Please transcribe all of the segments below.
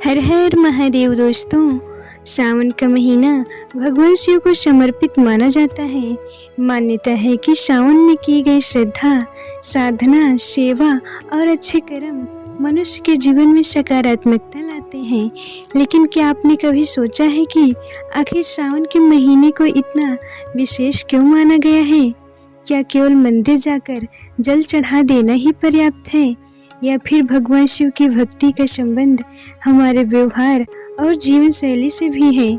हर हर महादेव दोस्तों। सावन का महीना भगवान शिव को समर्पित माना जाता है। मान्यता है कि सावन में की गई श्रद्धा, साधना, सेवा और अच्छे कर्म मनुष्य के जीवन में सकारात्मकता लाते हैं। लेकिन क्या आपने कभी सोचा है कि आखिर सावन के महीने को इतना विशेष क्यों माना गया है? क्या केवल मंदिर जाकर जल चढ़ा देना ही पर्याप्त है, या फिर भगवान शिव की भक्ति का संबंध हमारे व्यवहार और जीवन शैली से भी है?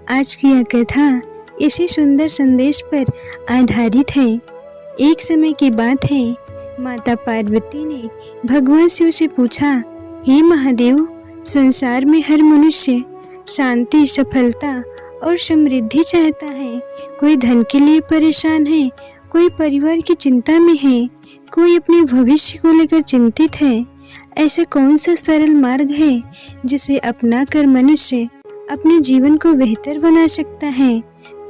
आज की यह कथा इसी सुंदर संदेश पर आधारित है। एक समय की बात है, माता पार्वती ने भगवान शिव से पूछा, हे महादेव, संसार में हर मनुष्य शांति, सफलता और समृद्धि चाहता है। कोई धन के लिए परेशान है, कोई परिवार की चिंता में है, कोई अपने भविष्य को लेकर चिंतित है। ऐसा कौन सा सरल मार्ग है जिसे अपनाकर मनुष्य अपने जीवन को बेहतर बना सकता है?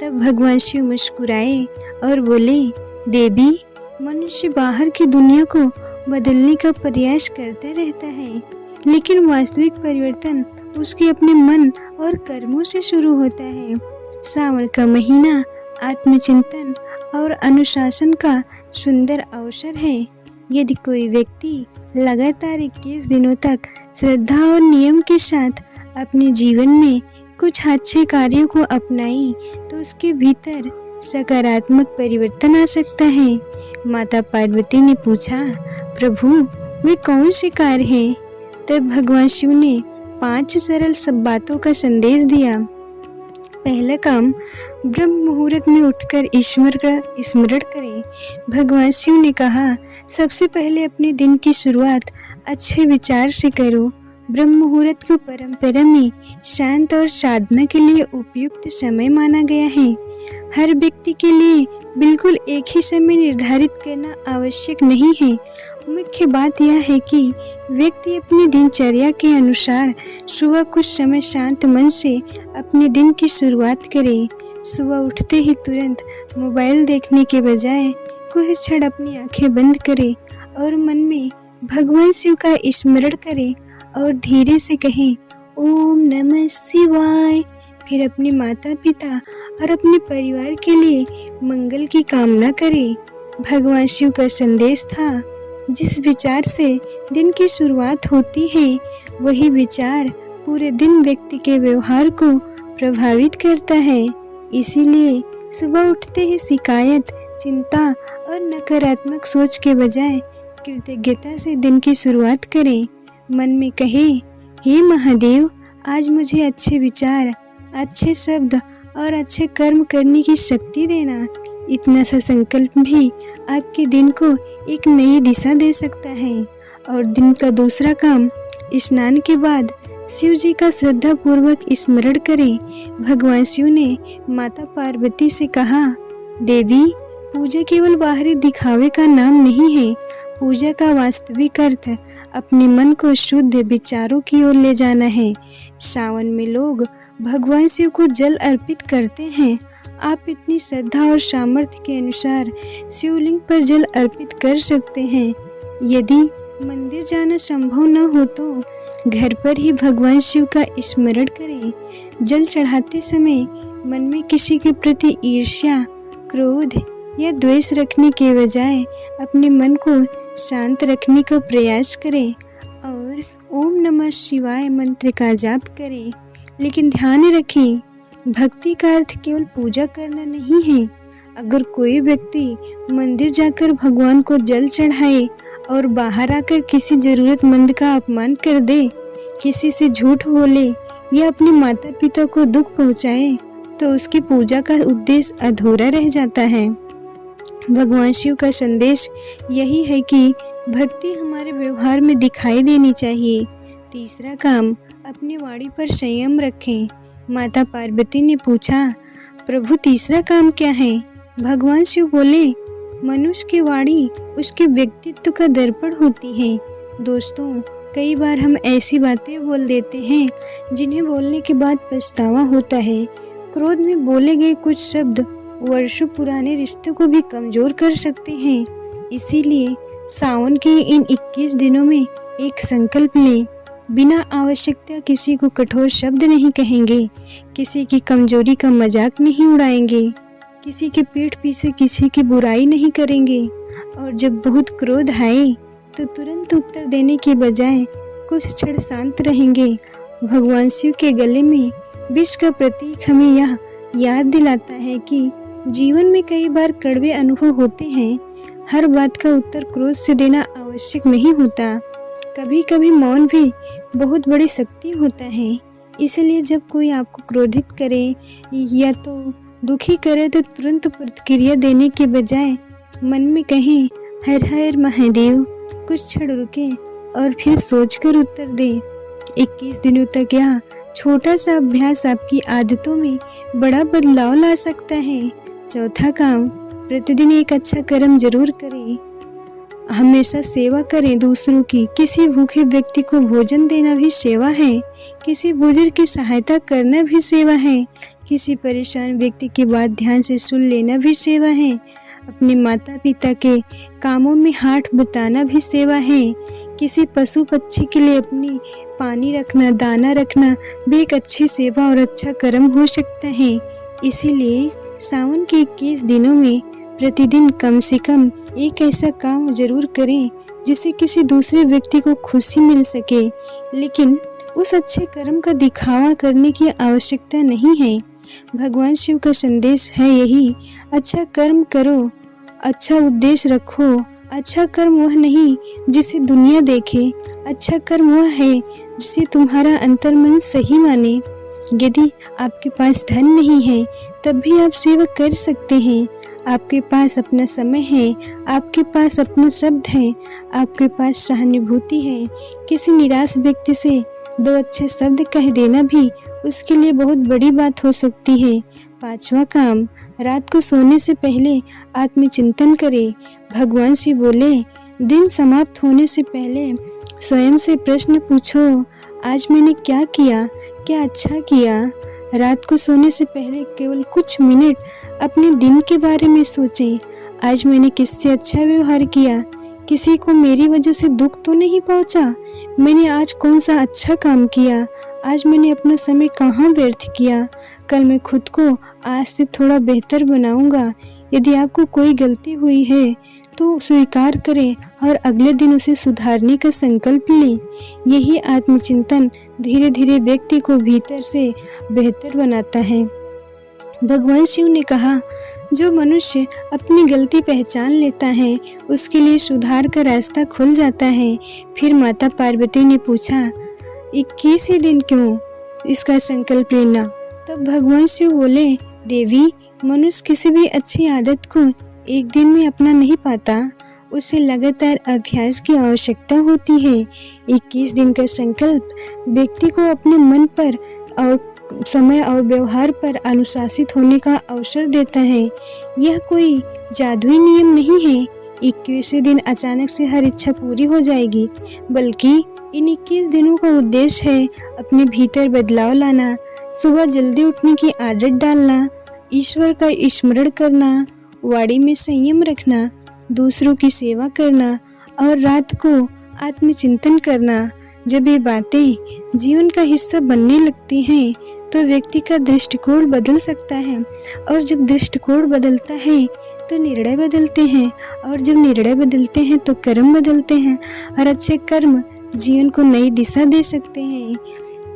तब भगवान शिव मुस्कुराए और बोले, देवी, मनुष्य बाहर की दुनिया को बदलने का प्रयास करता रहता है, लेकिन वास्तविक परिवर्तन उसके अपने मन और कर्मों से शुरू होता है। सावन का महीना आत्मचिंतन और अनुशासन का सुंदर अवसर है। यदि कोई व्यक्ति लगातार 21 दिनों तक श्रद्धा और नियम के साथ अपने जीवन में कुछ अच्छे कार्यों को अपनाई तो उसके भीतर सकारात्मक परिवर्तन आ सकता है। माता पार्वती ने पूछा, प्रभु, वे कौन से कार्य हैं? तब भगवान शिव ने 5 सरल सब बातों का संदेश दिया। पहला काम, ब्रह्म मुहूर्त में उठकर ईश्वर का स्मरण करें। भगवान शिव ने कहा, सबसे पहले अपने दिन की शुरुआत अच्छे विचार से करो। ब्रह्म मुहूर्त को परंपरा में शांत और साधना के लिए उपयुक्त समय माना गया है। हर व्यक्ति के लिए बिल्कुल एक ही समय निर्धारित करना आवश्यक नहीं है। मुख्य बात यह है कि व्यक्ति अपनी दिनचर्या के अनुसार सुबह कुछ समय शांत मन से अपने दिन की शुरुआत करे। सुबह उठते ही तुरंत मोबाइल देखने के बजाय कुछ क्षण अपनी आंखें बंद करे और मन में भगवान शिव का स्मरण करे और धीरे से कहे, ओम नमः शिवाय। फिर अपने माता पिता और अपने परिवार के लिए मंगल की कामना करें। भगवान शिव का संदेश था, जिस विचार से दिन की शुरुआत होती है वही विचार पूरे दिन व्यक्ति के व्यवहार को प्रभावित करता है। इसीलिए सुबह उठते ही शिकायत, चिंता और नकारात्मक सोच के बजाय कृतज्ञता से दिन की शुरुआत करें। मन में कहे, हे महादेव, आज मुझे अच्छे विचार, अच्छे शब्द और अच्छे कर्म करने की शक्ति देना। इतना सा संकल्प भी आपके दिन को एक नई दिशा दे सकता है। और दिन का दूसरा काम, स्नान के बाद शिव जी का श्रद्धा पूर्वक स्मरण करें। भगवान शिव ने माता पार्वती से कहा, देवी, पूजा केवल बाहरी दिखावे का नाम नहीं है। पूजा का वास्तविक अर्थ अपने मन को शुद्ध विचारों की ओर ले जाना है। सावन में लोग भगवान शिव को जल अर्पित करते हैं। आप इतनी श्रद्धा और सामर्थ्य के अनुसार शिवलिंग पर जल अर्पित कर सकते हैं। यदि मंदिर जाना संभव न हो तो घर पर ही भगवान शिव का स्मरण करें। जल चढ़ाते समय मन में किसी के प्रति ईर्ष्या, क्रोध या द्वेष रखने के बजाय अपने मन को शांत रखने का प्रयास करें और ओम नमः शिवाय मंत्र का जाप करें। लेकिन ध्यान रखें, भक्ति का अर्थ केवल पूजा करना नहीं है। अगर कोई व्यक्ति मंदिर जाकर भगवान को जल चढ़ाए और बाहर आकर किसी जरूरतमंद का अपमान कर दे, किसी से झूठ बोले या अपने माता पिता को दुख पहुंचाए, तो उसकी पूजा का उद्देश्य अधूरा रह जाता है। भगवान शिव का संदेश यही है कि भक्ति हमारे व्यवहार में दिखाई देनी चाहिए। तीसरा काम, अपनी वाणी पर संयम रखें। माता पार्वती ने पूछा, प्रभु, तीसरा काम क्या है? भगवान शिव बोले, मनुष्य की वाणी उसके व्यक्तित्व का दर्पण होती है। दोस्तों, कई बार हम ऐसी बातें बोल देते हैं जिन्हें बोलने के बाद पछतावा होता है। क्रोध में बोले गए कुछ शब्द वर्षों पुराने रिश्ते को भी कमजोर कर सकते हैं। इसीलिए सावन के इन 21 दिनों में एक संकल्प लें, बिना आवश्यकता किसी को कठोर शब्द नहीं कहेंगे, किसी की कमजोरी का मजाक नहीं उड़ाएंगे, किसी के पीठ पीछे किसी की बुराई नहीं करेंगे। और जब बहुत क्रोध आए तो तुरंत उत्तर देने के बजाय कुछ क्षण शांत रहेंगे। भगवान शिव के गले में विष का प्रतीक हमें यह याद दिलाता है कि जीवन में कई बार कड़वे अनुभव होते हैं। हर बात का उत्तर क्रोध से देना आवश्यक नहीं होता। कभी कभी मौन भी बहुत बड़ी शक्ति होता है। इसलिए जब कोई आपको क्रोधित करे या तो दुखी करे तो तुरंत प्रतिक्रिया देने के बजाय मन में कहें हर हर महादेव, कुछ क्षण रुके और फिर सोचकर उत्तर दें। 21 दिनों तक यह छोटा सा अभ्यास आपकी आदतों में बड़ा बदलाव ला सकता है। चौथा काम, प्रतिदिन एक अच्छा कर्म जरूर करें। हमेशा सेवा करें दूसरों की। किसी भूखे व्यक्ति को भोजन देना भी सेवा है। किसी बुजुर्ग की सहायता करना भी सेवा है। किसी परेशान व्यक्ति की बात ध्यान से सुन लेना भी सेवा है। अपने माता पिता के कामों में हाथ बटाना भी सेवा है। किसी पशु पक्षी के लिए अपनी पानी रखना, दाना रखना भी एक अच्छी सेवा और अच्छा कर्म हो सकता है। इसीलिए सावन के 21 दिनों में प्रतिदिन कम से कम एक ऐसा काम जरूर करें जिससे किसी दूसरे व्यक्ति को खुशी मिल सके, लेकिन उस अच्छे कर्म का दिखावा करने की आवश्यकता नहीं है। भगवान शिव का संदेश है यही, अच्छा कर्म करो, अच्छा उद्देश्य रखो। अच्छा कर्म वह नहीं जिसे दुनिया देखे, अच्छा कर्म वह है जिसे तुम्हारा अंतर्मन सही माने। यदि आपके पास धन नहीं है तब भी आप सेवा कर सकते हैं। आपके पास अपना समय है, आपके पास अपना शब्द है, आपके पास सहानुभूति है। किसी निराश व्यक्ति से 2 अच्छे शब्द कह देना भी उसके लिए बहुत बड़ी बात हो सकती है। 5वां काम, रात को सोने से पहले आत्मचिंतन करें। भगवान शिव बोले, दिन समाप्त होने से पहले स्वयं से प्रश्न पूछो, आज मैंने क्या किया, क्या अच्छा किया। रात को सोने से पहले केवल कुछ मिनट अपने दिन के बारे में सोचें। आज मैंने किससे अच्छा व्यवहार किया, किसी को मेरी वजह से दुख तो नहीं पहुंचा। मैंने आज कौन सा अच्छा काम किया, आज मैंने अपना समय कहाँ व्यर्थ किया। कल मैं खुद को आज से थोड़ा बेहतर बनाऊंगा। यदि आपको कोई गलती हुई है तो स्वीकार करें और अगले दिन उसे सुधारने का संकल्प लें। यही आत्मचिंतन धीरे धीरे व्यक्ति को भीतर से बेहतर बनाता है। भगवान शिव ने कहा, जो मनुष्य अपनी गलती पहचान लेता है उसके लिए सुधार का रास्ता खुल जाता है। फिर माता पार्वती ने पूछा, 21 ही दिन क्यों इसका संकल्प लेना? तब भगवान शिव बोले, देवी, मनुष्य किसी भी अच्छी आदत को एक दिन में अपना नहीं पाता, उसे लगातार अभ्यास की आवश्यकता होती है। 21 दिन का संकल्प व्यक्ति को अपने मन पर और समय और व्यवहार पर अनुशासित होने का अवसर देता है। यह कोई जादुई नियम नहीं है 21वें दिन अचानक से हर इच्छा पूरी हो जाएगी, बल्कि इन 21 दिनों का उद्देश्य है अपने भीतर बदलाव लाना, सुबह जल्दी उठने की आदत डालना, ईश्वर का स्मरण करना, वाणी में संयम रखना, दूसरों की सेवा करना और रात को आत्मचिंतन करना। जब ये बातें जीवन का हिस्सा बनने लगती हैं तो व्यक्ति का दृष्टिकोण बदल सकता है, और जब दृष्टिकोण बदलता है तो निर्णय बदलते हैं, और जब निर्णय बदलते हैं तो कर्म बदलते हैं, और अच्छे कर्म जीवन को नई दिशा दे सकते हैं।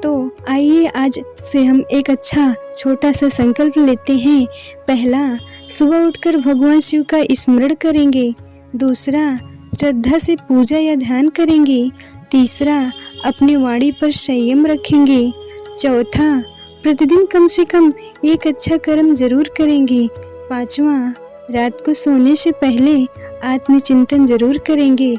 तो आइए आज से हम एक अच्छा छोटा सा संकल्प लेते हैं। पहला, सुबह उठकर भगवान शिव का स्मरण करेंगे। दूसरा, श्रद्धा से पूजा या ध्यान करेंगे। तीसरा, अपनी वाणी पर संयम रखेंगे। चौथा, प्रतिदिन कम से कम एक अच्छा कर्म जरूर करेंगे। पांचवा, रात को सोने से पहले आत्मचिंतन जरूर करेंगे।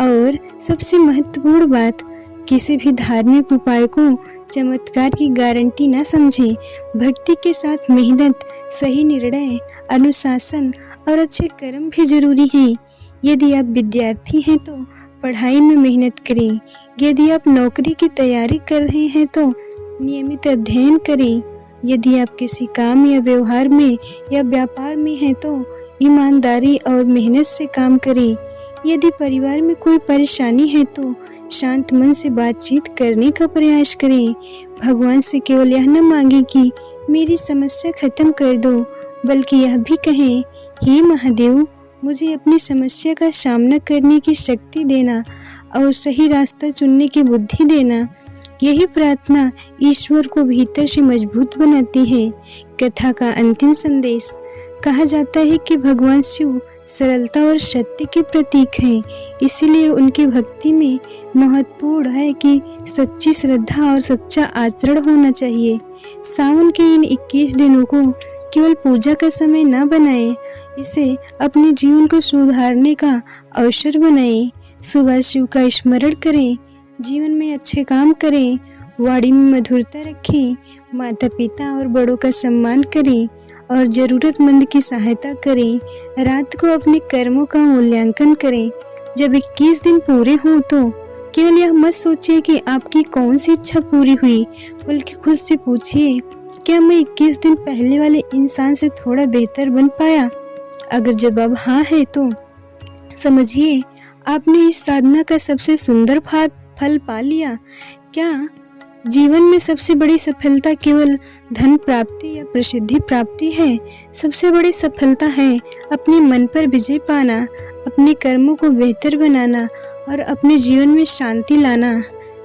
और सबसे महत्वपूर्ण बात, किसी भी धार्मिक उपाय को चमत्कार की गारंटी ना समझें। भक्ति के साथ मेहनत, सही निर्णय, अनुशासन और अच्छे कर्म भी जरूरी हैं। यदि आप विद्यार्थी हैं तो पढ़ाई में मेहनत करें। यदि आप नौकरी की तैयारी कर रहे हैं तो नियमित अध्ययन करें। यदि आप किसी काम या व्यवहार में या व्यापार में हैं तो ईमानदारी और मेहनत से काम करें। यदि परिवार में कोई परेशानी है तो शांत मन से बातचीत करने का प्रयास करें। भगवान से केवल यह न मांगे कि मेरी समस्या खत्म कर दो, बल्कि यह भी कहें, हे महादेव, मुझे अपनी समस्या का सामना करने की शक्ति देना और सही रास्ता चुनने की बुद्धि देना। यही प्रार्थना ईश्वर को भीतर से मजबूत बनाती है। कथा का अंतिम संदेश। कहा जाता है कि भगवान शिव सरलता और सत्य के प्रतीक हैं, इसीलिए उनकी भक्ति में महत्वपूर्ण है कि सच्ची श्रद्धा और सच्चा आचरण होना चाहिए। सावन के इन 21 दिनों को केवल पूजा का समय न बनाएं, इसे अपने जीवन को सुधारने का अवसर बनाएं। सुबह शिव का स्मरण करें, जीवन में अच्छे काम करें, वाणी में मधुरता रखें, माता पिता और बड़ों का सम्मान करें और ज़रूरतमंद की सहायता करें। रात को अपने कर्मों का मूल्यांकन करें। जब 21 दिन पूरे हों तो केवल यह मत सोचिए कि आपकी कौन सी इच्छा पूरी हुई, बल्कि खुद से पूछिए, क्या मैं 21 दिन पहले वाले इंसान से थोड़ा बेहतर बन पाया? अगर जवाब हाँ है तो समझिए आपने इस साधना का सबसे सुंदर फल पा लिया। क्या जीवन में सबसे बड़ी सफलता केवल धन प्राप्ति या प्रसिद्धि प्राप्ति है? सबसे बड़ी सफलता है अपने मन पर विजय पाना, अपने कर्मों को बेहतर बनाना और अपने जीवन में शांति लाना।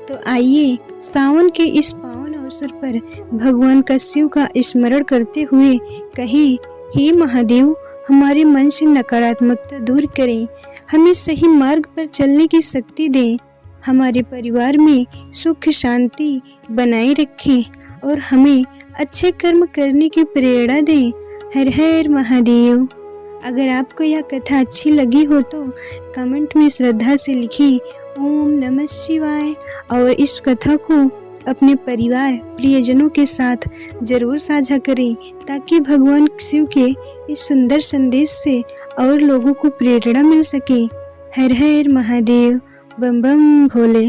तो आइए सावन के इस पावन अवसर पर भगवान का शिव का स्मरण करते हुए कहें, हे महादेव, हमारे मन से नकारात्मकता दूर करें, हमें सही मार्ग पर चलने की शक्ति दें, हमारे परिवार में सुख शांति बनाए रखें और हमें अच्छे कर्म करने की प्रेरणा दें। हर हर महादेव। अगर आपको यह कथा अच्छी लगी हो तो कमेंट में श्रद्धा से लिखें ओम नमः शिवाय और इस कथा को अपने परिवार प्रियजनों के साथ जरूर साझा करें, ताकि भगवान शिव के इस सुंदर संदेश से और लोगों को प्रेरणा मिल सके। हर हर महादेव। बम बम भोले।